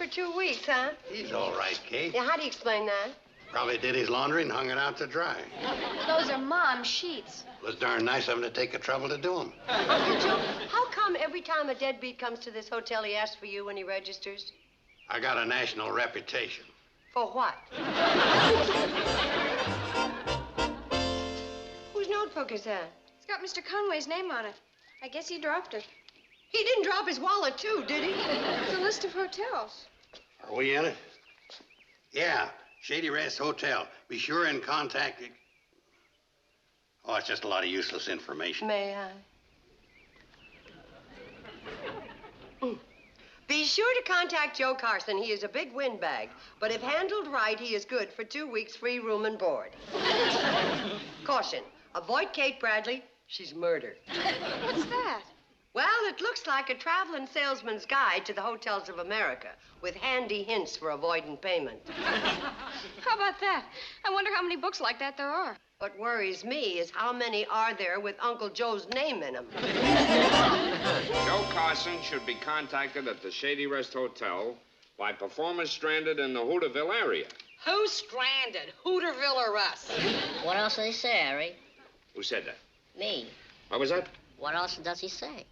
for 2 weeks, huh? He's all right, Kate. Yeah, how do you explain that? Probably did his laundry and hung it out to dry. Those are Mom's sheets. It was darn nice of him to take the trouble to do them. Uncle Joe, how come every time a deadbeat comes to this hotel, he asks for you when he registers? I got a national reputation. For what? Whose notebook is that? It's got Mr. Conway's name on it. I guess he dropped it. He didn't drop his wallet, too, did he? It's a list of hotels. Are we in it? Yeah, Shady Rest Hotel. Be sure and contact it. Oh, it's just a lot of useless information. May I? Be sure to contact Joe Carson. He is a big windbag. But if handled right, he is good for 2 weeks free room and board. Caution. Avoid Kate Bradley. She's murder. What's that? Well, it looks like a traveling salesman's guide to the hotels of America with handy hints for avoiding payment. How about that? I wonder how many books like that there are. What worries me is how many are there with Uncle Joe's name in them. Joe Carson should be contacted at the Shady Rest Hotel by performers stranded in the Hooterville area. Who's stranded? Hooterville or us? What else did he say, Harry? Who said that? Me. What was that? What else does he say?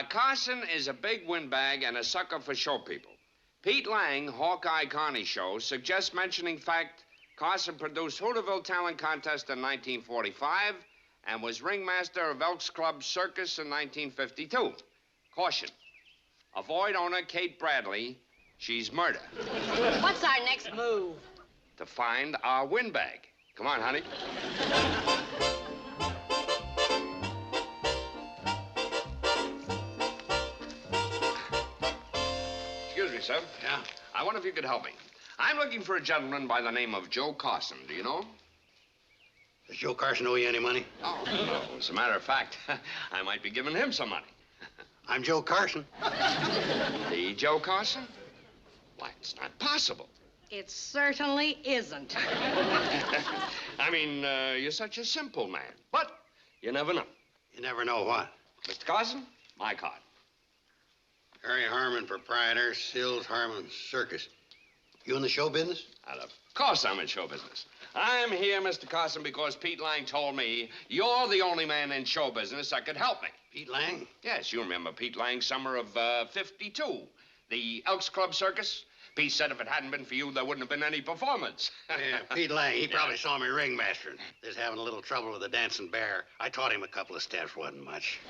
Carson is a big windbag and a sucker for show people. Pete Lang, Hawkeye Connie Show, suggests mentioning fact Carson produced Hooterville Talent Contest in 1945 and was ringmaster of Elks Club Circus in 1952. Caution. Avoid owner Kate Bradley. She's murder. What's our next move? To find our windbag. Come on, honey. Excuse me, sir. Yeah? I wonder if you could help me. I'm looking for a gentleman by the name of Joe Carson. Do you know him? Does Joe Carson owe you any money? Oh, no. As a matter of fact, I might be giving him some money. I'm Joe Carson. The Joe Carson? Why, it's not possible. It certainly isn't. I mean, you're such a simple man. But you never know. You never know what. Mr. Carson, my card. Harry Harmon, proprietor, Sills Harmon Circus. You in the show business? And of course I'm in show business. I'm here, Mr. Carson, because Pete Lang told me you're the only man in show business that could help me. Pete Lang? Yes, you remember Pete Lang, summer of 52. The Elks Club Circus. Pete said if it hadn't been for you, there wouldn't have been any performance. Yeah, Pete Lang, he probably saw me ringmaster. Just having a little trouble with the dancing bear. I taught him a couple of steps, wasn't much.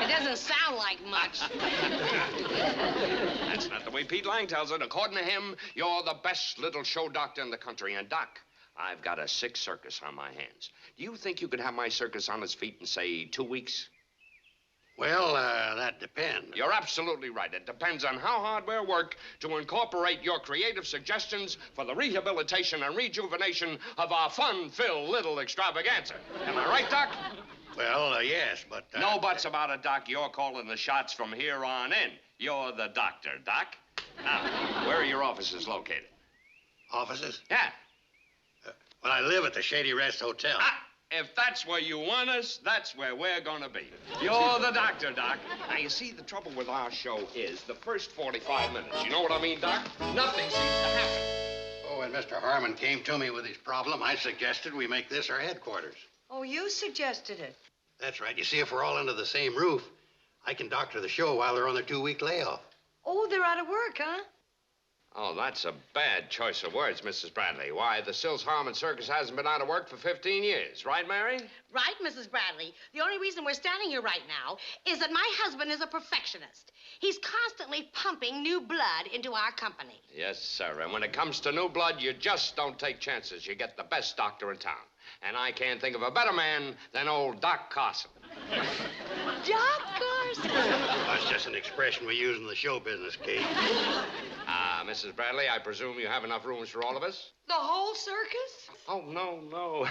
It doesn't sound like much. That's not the way Pete Lang tells it. According to him, you're the best little show doctor in the country. And, Doc, I've got a sick circus on my hands. Do you think you could have my circus on its feet in, say, 2 weeks? Well, that depends. You're absolutely right. It depends on how hard we'll work to incorporate your creative suggestions for the rehabilitation and rejuvenation of our fun-filled little extravaganza. Am I right, Doc? Well, yes, but... No buts about it, Doc. You're calling the shots from here on in. You're the doctor, Doc. Now, where are your offices located? Offices? Yeah. Well, I live at the Shady Rest Hotel. If that's where you want us, that's where we're going to be. You're the doctor, Doc. Now, you see, the trouble with our show is the first 45 minutes. You know what I mean, Doc? Nothing seems to happen. Oh, when Mr. Harmon came to me with his problem, I suggested we make this our headquarters. Oh, you suggested it. That's right. You see, if we're all under the same roof, I can doctor the show while they're on their 2-week layoff. Oh, they're out of work, huh? Oh, that's a bad choice of words, Mrs. Bradley. Why, the Sills Harmon Circus hasn't been out of work for 15 years. Right, Mary? Right, Mrs. Bradley. The only reason we're standing here right now is that my husband is a perfectionist. He's constantly pumping new blood into our company. Yes, sir. And when it comes to new blood, you just don't take chances. You get the best doctor in town. And I can't think of a better man than old Doc Carson. Doc Carson? That's just an expression we use in the show business, Kate. Mrs. Bradley, I presume you have enough rooms for all of us? The whole circus? Oh, no.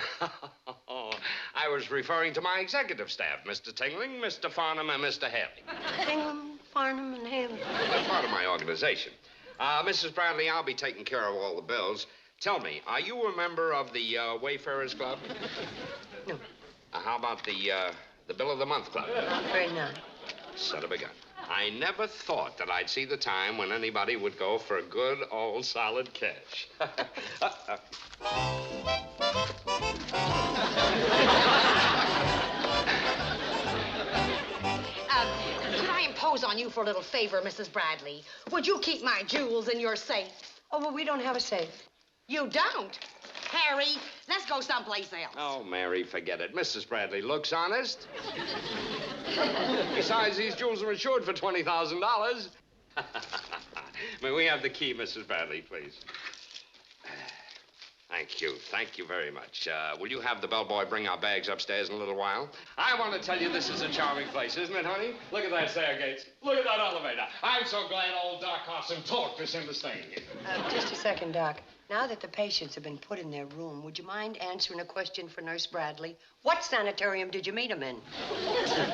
I was referring to my executive staff, Mr. Tingling, Mr. Farnham, and Mr. Haley. Hingham, Farnham, and Haley. They're part of my organization. Mrs. Bradley, I'll be taking care of all the bills. Tell me, are you a member of the Wayfarers Club? No. How about the Bill of the Month Club? Very nice. Son of a gun. I never thought that I'd see the time when anybody would go for a good, old, solid cash. Could I impose on you for a little favor, Mrs. Bradley? Would you keep my jewels in your safe? Oh, well, we don't have a safe. You don't? Harry, let's go someplace else. Oh, Mary, forget it. Mrs. Bradley looks honest. Besides, these jewels are insured for $20,000. May we have the key, Mrs. Bradley, please? Thank you. Thank you very much. Will you have the bellboy bring our bags upstairs in a little while? I want to tell you this is a charming place, isn't it, honey? Look at that staircase. Look at that elevator. I'm so glad old Doc Carson talked us into staying here. Just a second, Doc. Now that the patients have been put in their room, would you mind answering a question for Nurse Bradley? What sanitarium did you meet him in?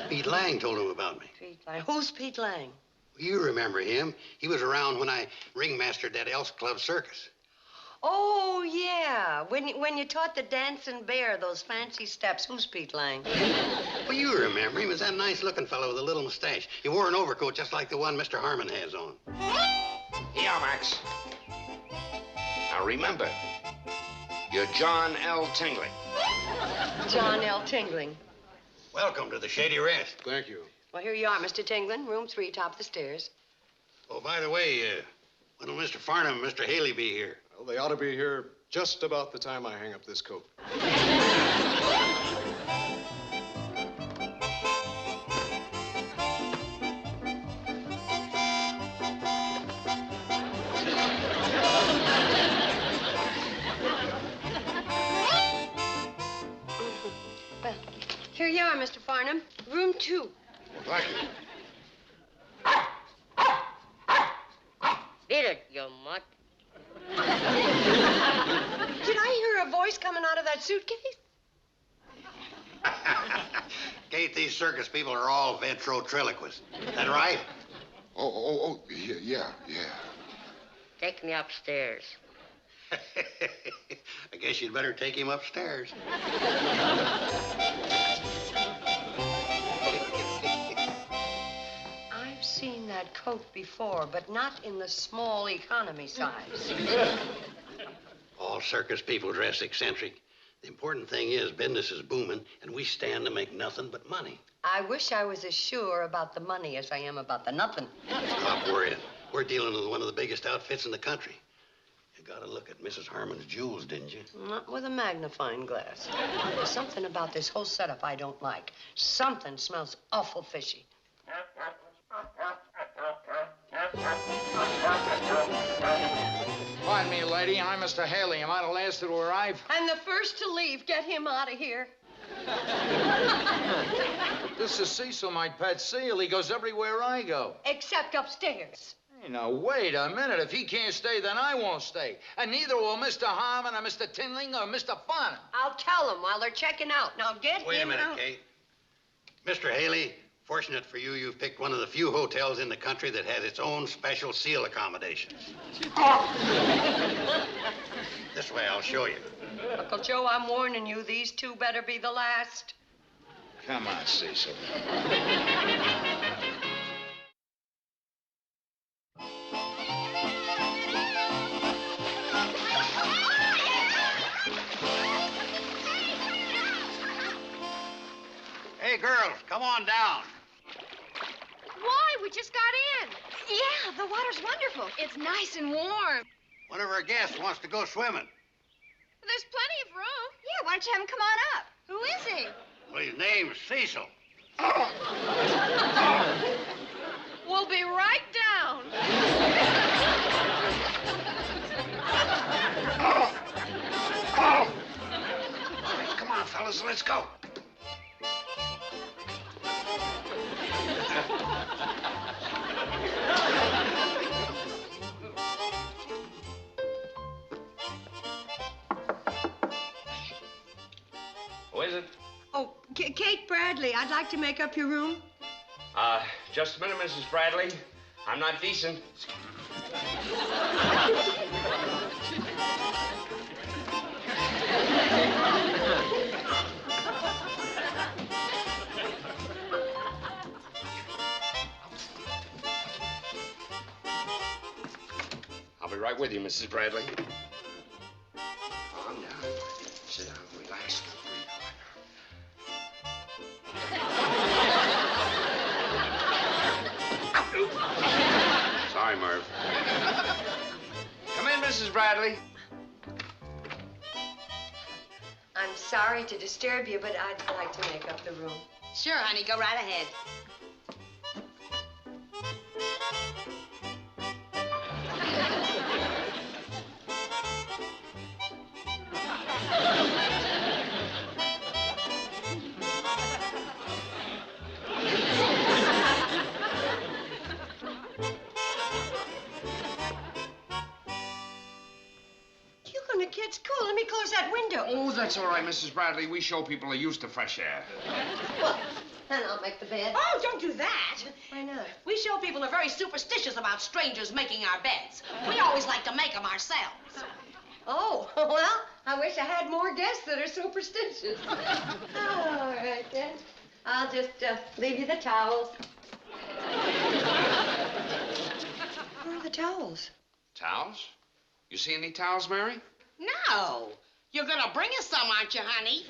Pete Lang told him about me. Pete Lang. Who's Pete Lang? You remember him. He was around when I ringmastered that Elks Club circus. Oh, yeah. When you taught the dancing bear those fancy steps. Who's Pete Lang? Well, you remember him. He was that nice-looking fellow with a little mustache. He wore an overcoat just like the one Mr. Harmon has on. Here, Max. Now, remember, you're John L. Tingling. John L. Tingling. Welcome to the Shady Rest. Thank you. Well, here you are, Mr. Tingling. Room 3, top of the stairs. Oh, by the way, when will Mr. Farnham and Mr. Haley be here? Well, they ought to be here just about the time I hang up this coat. Well, here you are, Mr. Farnham. Room 2. Thank you. Beat it, you mutt. Did I hear a voice coming out of that suitcase? Kate, these circus people are all ventriloquists. Is that right? Yeah. Take me upstairs. I guess you'd better take him upstairs. I've seen that coat before, but not in the small economy size. All circus people dress eccentric. The important thing is business is booming, and we stand to make nothing but money. I wish I was as sure about the money as I am about the nothing. Stop worrying. We're dealing with one of the biggest outfits in the country. You got to look at Mrs. Harmon's jewels, didn't you? Not with a magnifying glass. There's something about this whole setup I don't like. Something smells awful fishy. Pardon me, lady. I'm Mr. Haley. Am I the last to arrive? And the first to leave. Get him out of here. This is Cecil, my pet seal. He goes everywhere I go. Except upstairs. Hey, now, wait a minute. If he can't stay, then I won't stay. And neither will Mr. Harmon or Mr. Tinling or Mr. Farnham. I'll tell them while they're checking out. Now get Wait a him minute, out. Kate. Mr. Haley, fortunate for you, you've picked one of the few hotels in the country that has its own special seal accommodations. This way, I'll show you. Uncle Joe, I'm warning you, these two better be the last. Come on, Cecil. Hey, girls, come on down. Why? We just got in. Yeah, the water's wonderful. It's nice and warm. One of our guests wants to go swimming. There's plenty of room. Yeah, why don't you have him come on up? Who is he? Well, his name's Cecil. We'll be right down. Come on, fellas, let's go. Who is it? Oh, Kate Bradley, I'd like to make up your room. Just a minute, Mrs. Bradley. I'm not decent. right with you, Mrs. Bradley. Calm down. Sit down. Relax. Sorry, Merv. Come in, Mrs. Bradley. I'm sorry to disturb you, but I'd like to make up the room. Sure, honey, go right ahead. It's cool. Let me close that window. Oh, that's all right, Mrs. Bradley. We show people are used to fresh air. Well, then I'll make the bed. Oh, don't do that. Why not? We show people are very superstitious about strangers making our beds. We always like to make them ourselves. Oh, well, I wish I had more guests that are superstitious. All right, then. I'll just leave you the towels. Where are the towels? Towels? You see any towels, Mary? No. You're gonna bring us some, aren't you, honey?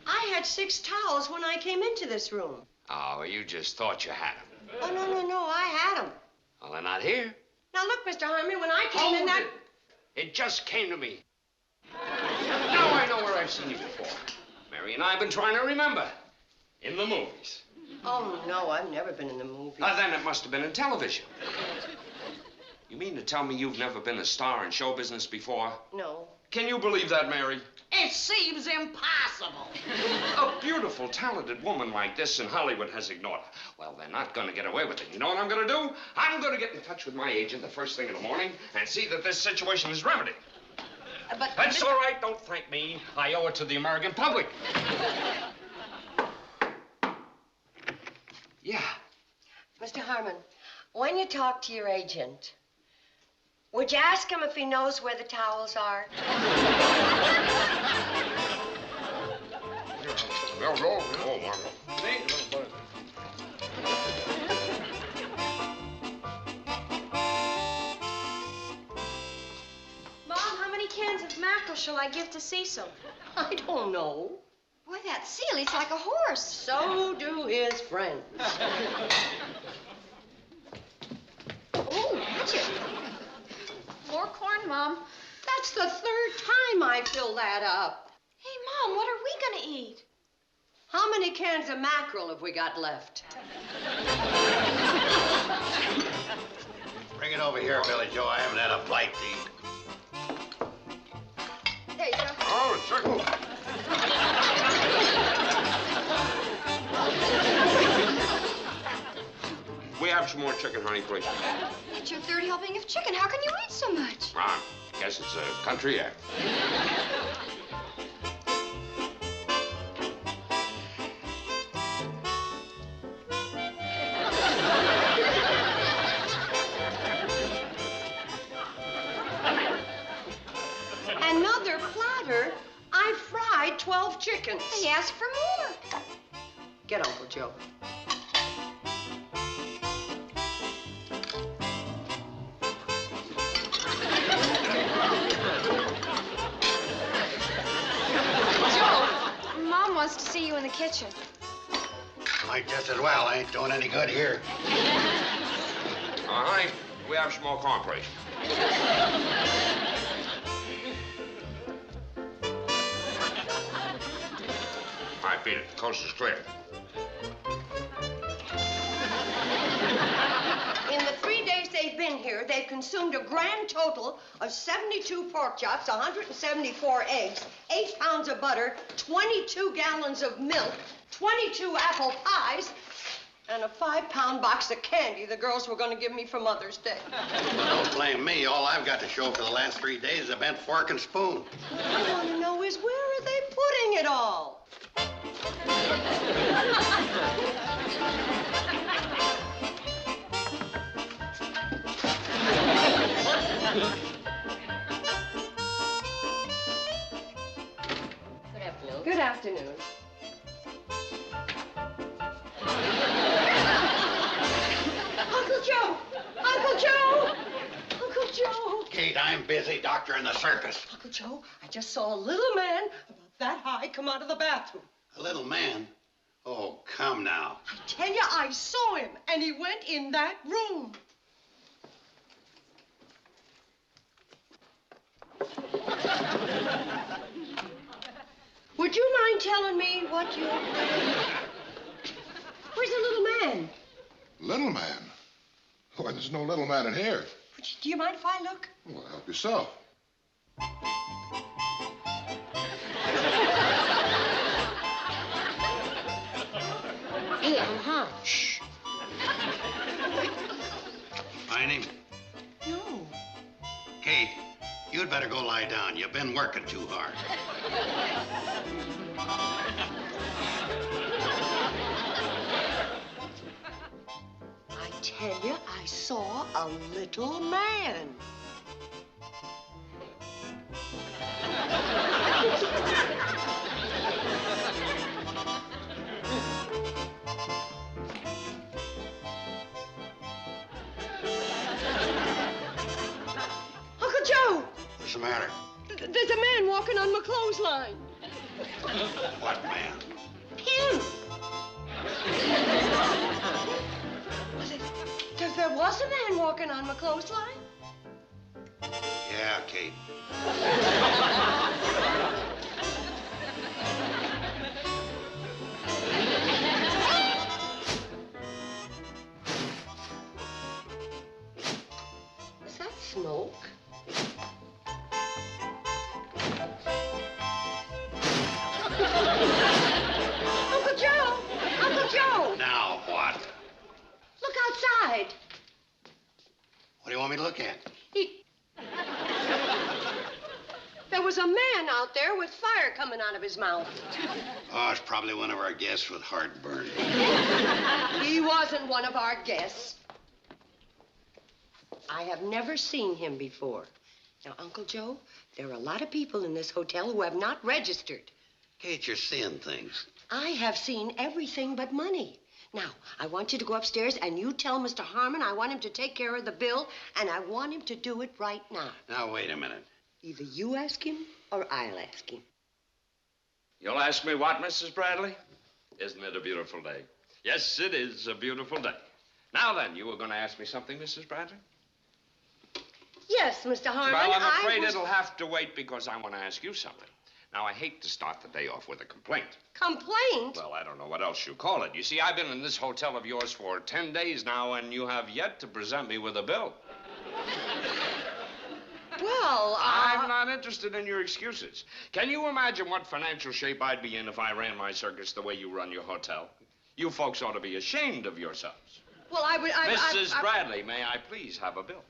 I had 6 towels when I came into this room. Oh, you just thought you had them. Oh, no, I had them. Well, they're not here. Now, look, Mr. Harmon, when I came in that... It just came to me. Now I know where I've seen you before. Mary and I have been trying to remember. In the movies. Oh, no, I've never been in the movies. Then it must have been in television. You mean to tell me you've never been a star in show business before? No. Can you believe that, Mary? It seems impossible. A beautiful, talented woman like this in Hollywood has ignored her. Well, they're not going to get away with it. You know what I'm going to do? I'm going to get in touch with my agent the first thing in the morning and see that this situation is remedied. But That's all right. Don't thank me. I owe it to the American public. Yeah. Mr. Harmon, when you talk to your agent, would you ask him if he knows where the towels are? Mom, how many cans of mackerel shall I give to Cecil? I don't know. Boy, that seal eats like a horse. So do his friends. Oh, Richard. More corn, Mom. That's the 3rd time I fill that up. Hey, Mom, what are we gonna eat? How many cans of mackerel have we got left? Bring it over here, Billy Joe. I haven't had a bite to eat. There you go. Oh, chicken. We have some more chicken, honey, please. It's your 3rd helping of chicken. How can you eat so much? I guess it's a country air. Another platter? I fried 12 chickens. He asked for more. Get Uncle Joe. Mom wants to see you in the kitchen. Might just as well. I ain't doing any good here. All right, we have some more corn, please. All right, beat it. The coast is clear. In the 3 days they've been here, they've consumed a grand total of 72 pork chops, 174 eggs, 8 pounds of butter, 22 gallons of milk, 22 apple pies, and a 5-pound box of candy the girls were going to give me for Mother's Day. Don't blame me. All I've got to show for the last 3 days is a bent fork and spoon. What I want to know is where are they putting it all? Good afternoon. Good afternoon. Uncle Joe! Uncle Joe! Uncle Joe! busy doctor in the circus. Uncle Joe, I just saw a little man about that high come out of the bathroom. A little man? Oh, come now. I tell you, I saw him, and he went in that room. Would you mind telling me what you... Where's the little man? Little man? Why, there's no little man in here. Do you mind if I look? Well, help yourself. Hey, Shh. Find him? No. Kate, you'd better go lie down. You've been working too hard. I tell you, I saw a little man. Uncle Joe! What's the matter? There's a man walking on my clothesline. What man? Him! There was a man walking on my clothesline. Yeah, Kate. Is that smoke? Uncle Joe! Uncle Joe! Now what? Look outside. What do you want me to look at? There was a man out there with fire coming out of his mouth. Oh, it's probably one of our guests with heartburn. He wasn't one of our guests. I have never seen him before. Now, Uncle Joe, there are a lot of people in this hotel who have not registered. Kate, you're seeing things. I have seen everything but money. Now, I want you to go upstairs and you tell Mr. Harmon I want him to take care of the bill, and I want him to do it right now. Now, wait a minute. Either you ask him or I'll ask him. You'll ask me what, Mrs. Bradley? Isn't it a beautiful day? Yes, it is a beautiful day. Now then, you were going to ask me something, Mrs. Bradley? Yes, Mr. Harmon. Well, I'm afraid it'll have to wait because I want to ask you something. Now, I hate to start the day off with a complaint. Complaint? Well, I don't know what else you call it. You see, I've been in this hotel of yours for 10 days now, and you have yet to present me with a bill. Well, I'm not interested in your excuses. Can you imagine what financial shape I'd be in if I ran my circus the way you run your hotel? You folks ought to be ashamed of yourselves. Well, Mrs. Bradley, may I please have a bill?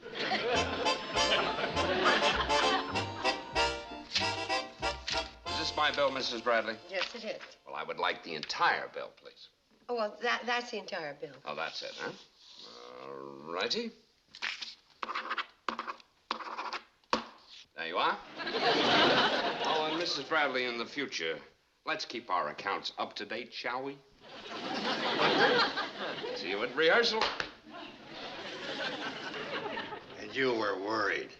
Is this my bill, Mrs. Bradley? Yes, it is. Well, I would like the entire bill, please. Oh, well, that's the entire bill. Oh, that's it, huh? All righty. There you are. Oh, and Mrs. Bradley, in the future, let's keep our accounts up to date, shall we? See you at rehearsal. And you were worried.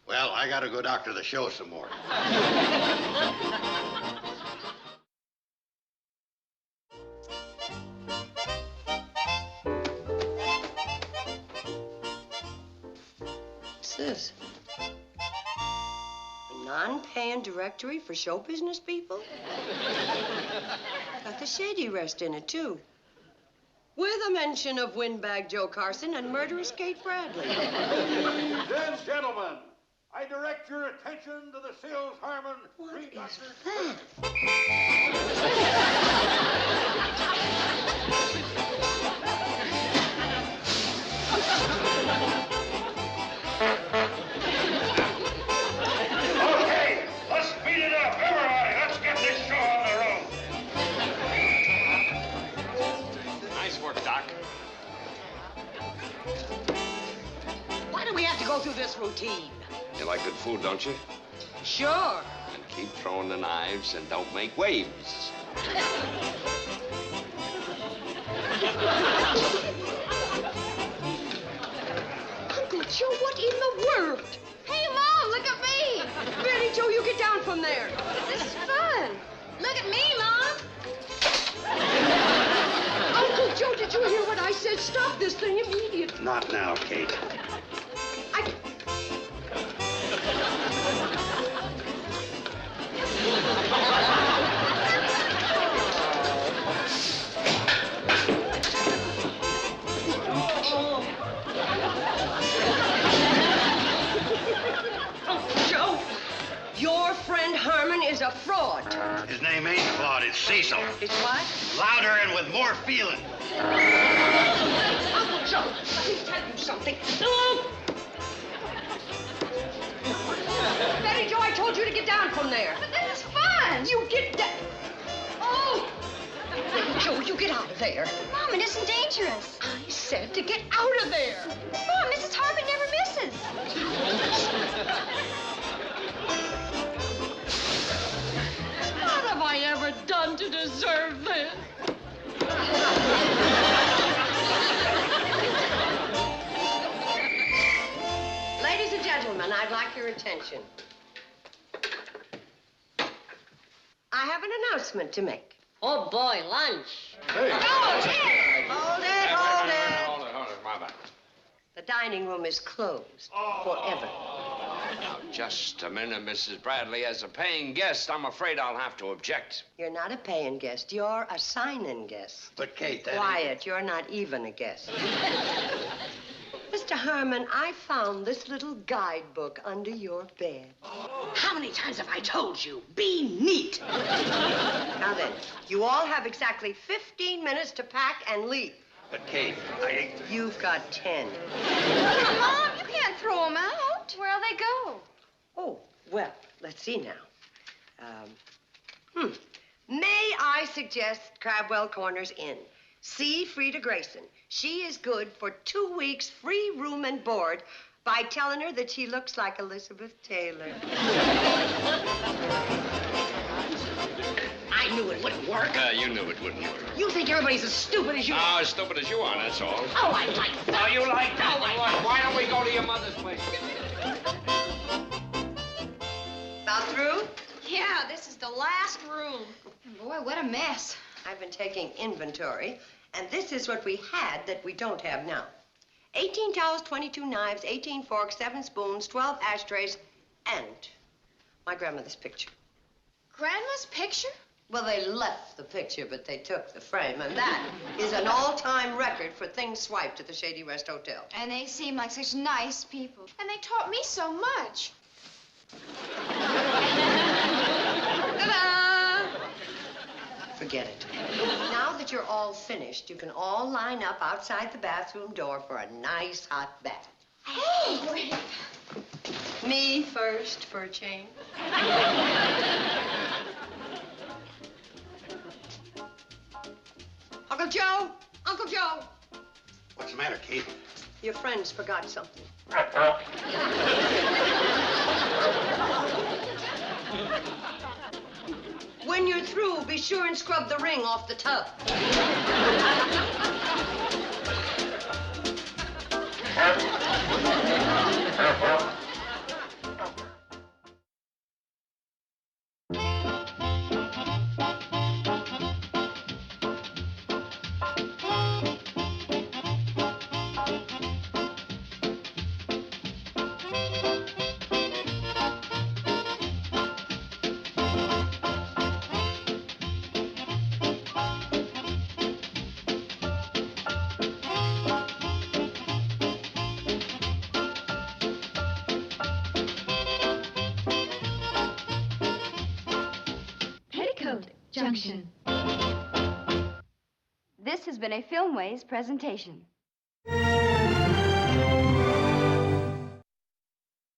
Well, I gotta go doctor the show some more. What's this? A non-paying directory for show business people? Got the Shady Rest in it, too. With a mention of windbag Joe Carson and murderous Kate Bradley. Ladies and gentlemen, I direct your attention to the Sills Harmon What is Three-Doctor that? Okay, let's speed it up. Everybody, let's get this show on the road. Nice work, Doc. Why do we have to go through this routine? You like good food, don't you? Sure. And keep throwing the knives and don't make waves. Uncle Joe, what in the world? Hey, Mom, look up Joe, you get down from there. This is fun. Look at me, Mom. Uncle Joe, did you hear what I said? Stop this thing immediately. Not now, Kate. Uncle Joe, your friend Harmon is a fraud. His name ain't Claude, it's Cecil. It's what? Louder and with more feeling. Uncle Joe, let me tell you something. Betty Joe, I told you to get down from there. But this is fun. You get down. Oh! Betty Joe, you get out of there. Mom, it isn't dangerous. I said to get out of there. Mom, Mrs. Harmon never misses. What have I ever done to deserve this? Ladies and gentlemen, I'd like your attention. I have an announcement to make. Oh, boy, lunch. Hey. Hold it. Hold it, my bad. The dining room is closed forever. Now, just a minute, Mrs. Bradley. As a paying guest, I'm afraid I'll have to object. You're not a paying guest. You're a sign-in guest. But, Kate, that... Quiet. You're not even a guest. Mr. Harmon, I found this little guidebook under your bed. How many times have I told you? Be neat. Now then, you all have exactly 15 minutes to pack and leave. But, Kate, You've got 10. Mom, you can't throw them out. Where'll they go? Oh, well, let's see now. May I suggest Crabwell Corners Inn? See Frida Grayson. She is good for 2 weeks free room and board by telling her that she looks like Elizabeth Taylor. I knew it wouldn't work. You knew it wouldn't work. You think everybody's as stupid as you are. Oh, as stupid as you are, that's all. Oh, I like that. Oh, you like that? Oh, I Well, why don't we go to your mother's place? About through? Yeah, this is the last room. And boy, what a mess. I've been taking inventory, and this is what we had that we don't have now. 18 towels, 22 knives, 18 forks, 7 spoons, 12 ashtrays, and my grandmother's picture. Grandma's picture? Well, they left the picture, but they took the frame, and that is an all-time record for things swiped at the Shady Rest Hotel. And they seem like such nice people. And they taught me so much. Ta-da! Forget it. Now that you're all finished, you can all line up outside the bathroom door for a nice hot bath. Hey! Me first for a change. Uncle Joe! Uncle Joe! What's the matter, Kate? Your friends forgot something. When you're through, be sure and scrub the ring off the tub. Petticoat Junction. This has been a Filmways presentation.